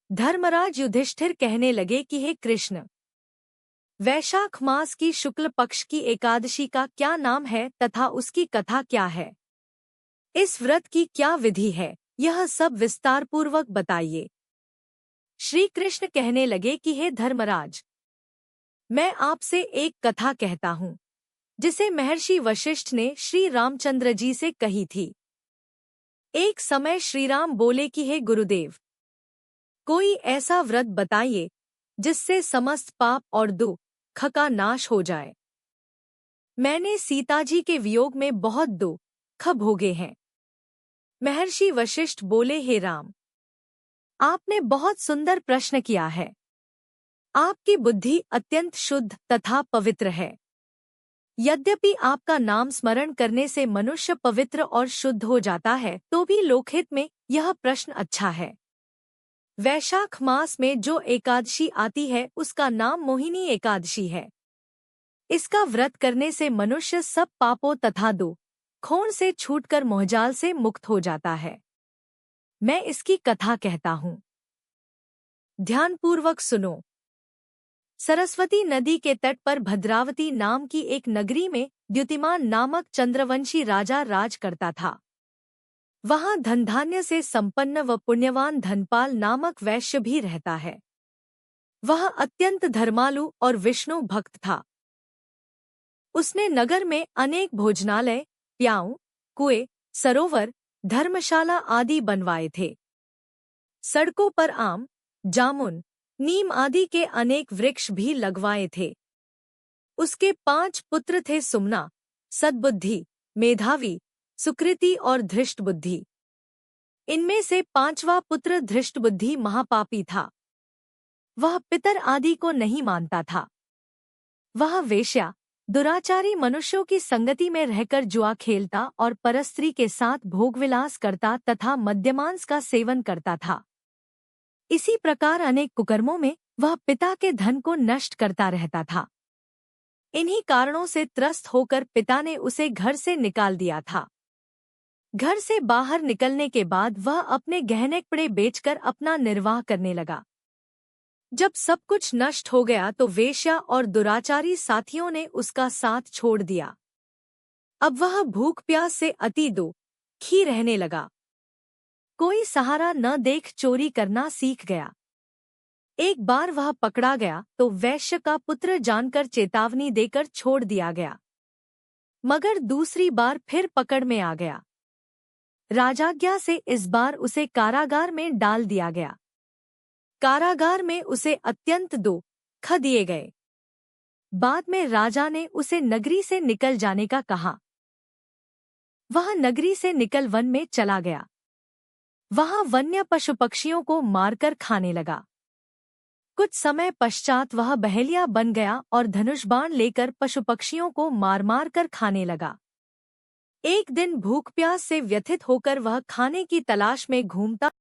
धर्मराज युधिष्ठिर कहने लगे कि हे कृष्ण, वैशाख मास की शुक्ल पक्ष की एकादशी का क्या नाम है तथा उसकी कथा क्या है? इस व्रत की क्या विधि है, यह सब विस्तारपूर्वक बताइए। श्री कृष्ण कहने लगे कि हे धर्मराज, मैं आपसे एक कथा कहता हूँ जिसे महर्षि वशिष्ठ ने श्री रामचंद्र जी से कही थी। एक समय श्रीराम बोले कि हे गुरुदेव, कोई ऐसा व्रत बताइए जिससे समस्त पाप और दुख का नाश हो जाए। मैंने सीताजी के वियोग में बहुत दुख भोगे हैं। महर्षि वशिष्ठ बोले, हे राम, आपने बहुत सुंदर प्रश्न किया है। आपकी बुद्धि अत्यंत शुद्ध तथा पवित्र है। यद्यपि आपका नाम स्मरण करने से मनुष्य पवित्र और शुद्ध हो जाता है, तो भी लोकहित में यह प्रश्न अच्छा है। वैशाख मास में जो एकादशी आती है उसका नाम मोहिनी एकादशी है। इसका व्रत करने से मनुष्य सब पापों तथा दुखों से छूटकर मोहजाल से मुक्त हो जाता है। मैं इसकी कथा कहता हूँ, ध्यानपूर्वक सुनो। सरस्वती नदी के तट पर भद्रावती नाम की एक नगरी में द्युतिमान नामक चंद्रवंशी राजा राज करता था। वहां धनधान्य से संपन्न व पुण्यवान धनपाल नामक वैश्य भी रहता है। वह अत्यंत धर्मालु और विष्णु भक्त था। उसने नगर में अनेक भोजनालय, प्याऊ, कुएं, सरोवर, धर्मशाला आदि बनवाए थे। सड़कों पर आम, जामुन, नीम आदि के अनेक वृक्ष भी लगवाए थे। उसके 5 पुत्र थे, सुमना, सद्बुद्धि, मेधावी, सुकृति और धृष्टबुद्धि। इनमें से 5वां पुत्र धृष्टबुद्धि महापापी था। वह पितर आदि को नहीं मानता था। वह वेश्या, दुराचारी मनुष्यों की संगति में रहकर जुआ खेलता और परस्त्री के साथ भोगविलास करता तथा मद्यमांस का सेवन करता था। इसी प्रकार अनेक कुकर्मों में वह पिता के धन को नष्ट करता रहता था। इन्हीं कारणों से त्रस्त होकर पिता ने उसे घर से निकाल दिया था। घर से बाहर निकलने के बाद वह अपने गहने कपड़े बेचकर अपना निर्वाह करने लगा। जब सब कुछ नष्ट हो गया तो वेश्या और दुराचारी साथियों ने उसका साथ छोड़ दिया। अब वह भूख प्यास से अति दुखी रहने लगा। कोई सहारा न देख चोरी करना सीख गया। एक बार वह पकड़ा गया तो वैश्य का पुत्र जानकर चेतावनी देकर छोड़ दिया गया, मगर दूसरी बार फिर पकड़ में आ गया। राजाज्ञा से इस बार उसे कारागार में डाल दिया गया। कारागार में उसे अत्यंत दुख दिए गए। बाद में राजा ने उसे नगरी से निकल जाने का कहा। वह नगरी से निकल वन में चला गया। वहां वन्य पशु पक्षियों को मारकर खाने लगा। कुछ समय पश्चात वह बहेलिया बन गया और धनुष बाण लेकर पशु पक्षियों को मार मार कर खाने लगा। एक दिन भूख प्यास से व्यथित होकर वह खाने की तलाश में घूमता